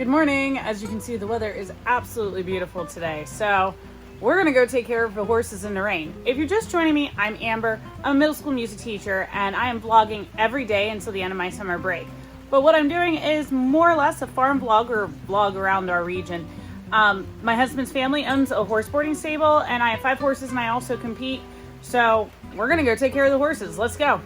Good morning. As you can see, the weather is absolutely beautiful today. So we're going to go take care of the horses in the rain. If you're just joining me, I'm Amber. I'm a middle school music teacher and I am vlogging every day until the end of my summer break. But what I'm doing is more or less a farm vlog or vlog around our region. My husband's family owns a horse boarding stable and I have 5 horses and I also compete. So we're going to go take care of the horses. Let's go.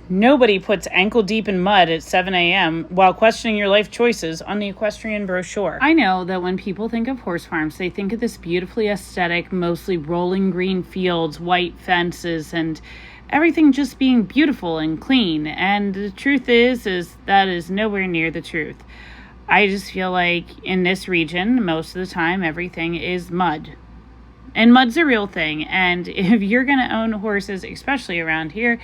Nobody puts ankle deep in mud at 7 a.m. while questioning your life choices on the equestrian brochure. I know that when people think of horse farms, they think of this beautifully aesthetic, mostly rolling green fields, white fences, and everything just being beautiful and clean. And the truth is that is nowhere near the truth. I just feel like in this region, most of the time, everything is mud. And mud's a real thing. And if you're going to own horses, especially around here,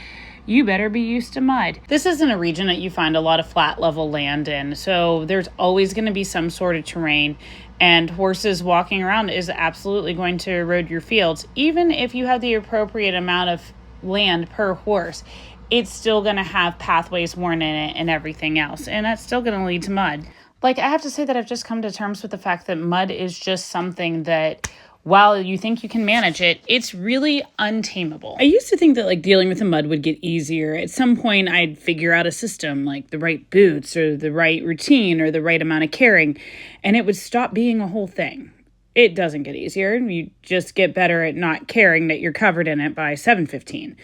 you better be used to mud. This isn't a region that you find a lot of flat level land in, so there's always going to be some sort of terrain, and horses walking around is absolutely going to erode your fields. Even if you have the appropriate amount of land per horse, it's still going to have pathways worn in it and everything else, and that's still going to lead to mud. Like, I have to say that I've just come to terms with the fact that mud is just something that, while you think you can manage it, it's really untamable. I used to think that dealing with the mud would get easier. At some point, I'd figure out a system like the right boots or the right routine or the right amount of caring, and it would stop being a whole thing. It doesn't get easier. You just get better at not caring that you're covered in it by 7:15.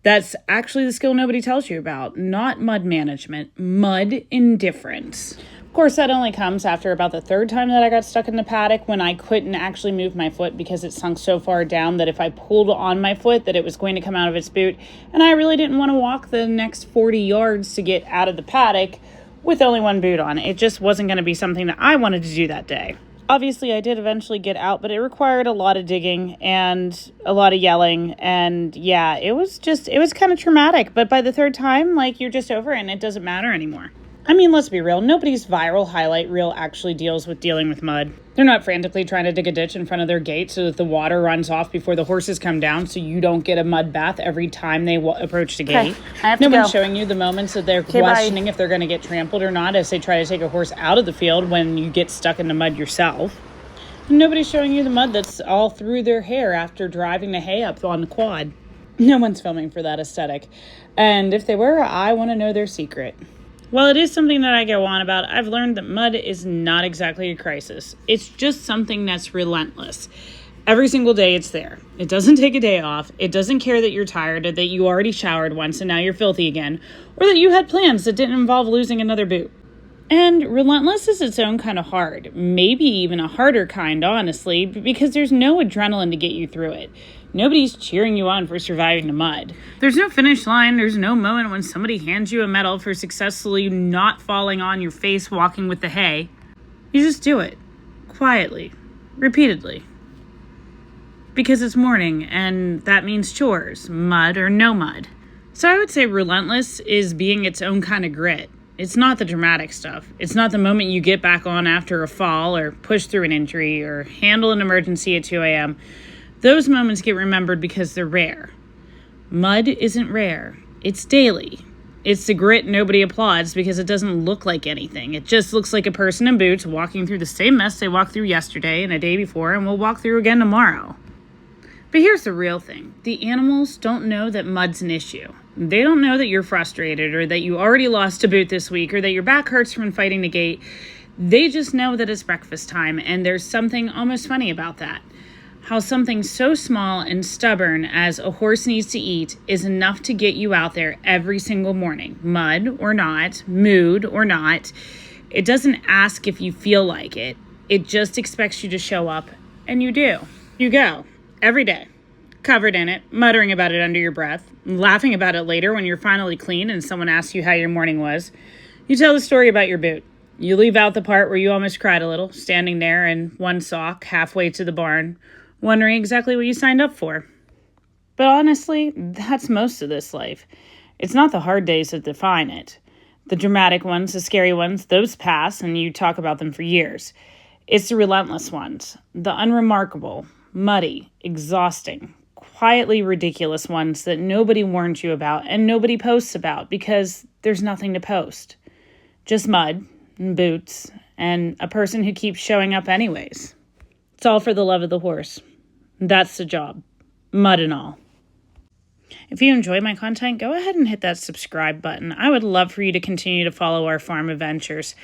That's actually the skill nobody tells you about. Not mud management, mud indifference. Of course, that only comes after about the 3rd time that I got stuck in the paddock when I couldn't actually move my foot because it sunk so far down that if I pulled on my foot that it was going to come out of its boot. And I really didn't want to walk the next 40 yards to get out of the paddock with only one boot on. It just wasn't going to be something that I wanted to do that day. Obviously, I did eventually get out, but it required a lot of digging and a lot of yelling. And yeah, it was kind of traumatic. But by the 3rd time, you're just over it and it doesn't matter anymore. I mean, let's be real. Nobody's viral highlight reel actually deals with dealing with mud. They're not frantically trying to dig a ditch in front of their gate so that the water runs off before the horses come down so you don't get a mud bath every time they approach the gate. I have to No go. one's showing you the moments that they're questioning if they're going to get trampled or not as they try to take a horse out of the field when you get stuck in the mud yourself. Nobody's showing you the mud that's all through their hair after driving the hay up on the quad. No one's filming for that aesthetic. And if they were, I want to know their secret. While it is something that I go on about, I've learned that mud is not exactly a crisis. It's just something that's relentless. Every single day it's there. It doesn't take a day off. It doesn't care that you're tired or that you already showered once and now you're filthy again, or that you had plans that didn't involve losing another boot. And relentless is its own kind of hard, maybe even a harder kind, honestly, because there's no adrenaline to get you through it. Nobody's cheering you on for surviving the mud. There's no finish line. There's no moment when somebody hands you a medal for successfully not falling on your face walking with the hay. You just do it. Quietly. Repeatedly. Because it's morning, and that means chores. Mud or no mud. So I would say relentless is being its own kind of grit. It's not the dramatic stuff. It's not the moment you get back on after a fall or push through an injury or handle an emergency at 2 a.m. Those moments get remembered because they're rare. Mud isn't rare. It's daily. It's the grit nobody applauds because it doesn't look like anything. It just looks like a person in boots walking through the same mess they walked through yesterday and a day before and will walk through again tomorrow. But here's the real thing. The animals don't know that mud's an issue. They don't know that you're frustrated or that you already lost a boot this week or that your back hurts from fighting the gate. They just know that it's breakfast time, and there's something almost funny about that. How something so small and stubborn as a horse needs to eat is enough to get you out there every single morning. Mud or not, mood or not. It doesn't ask if you feel like it. It just expects you to show up, and you do. You go, every day, covered in it, muttering about it under your breath, laughing about it later when you're finally clean and someone asks you how your morning was. You tell the story about your boot. You leave out the part where you almost cried a little, standing there in one sock halfway to the barn, wondering exactly what you signed up for. But honestly, that's most of this life. It's not the hard days that define it. The dramatic ones, the scary ones, those pass and you talk about them for years. It's the relentless ones, the unremarkable, muddy, exhausting, quietly ridiculous ones that nobody warns you about and nobody posts about because there's nothing to post. Just mud and boots and a person who keeps showing up anyways. It's all for the love of the horse. That's the job. Mud and all. If you enjoy my content, go ahead and hit that subscribe button. I would love for you to continue to follow our farm adventures.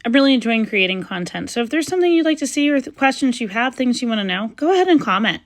I'm really enjoying creating content. So if there's something you'd like to see or questions you have, things you want to know, go ahead and comment.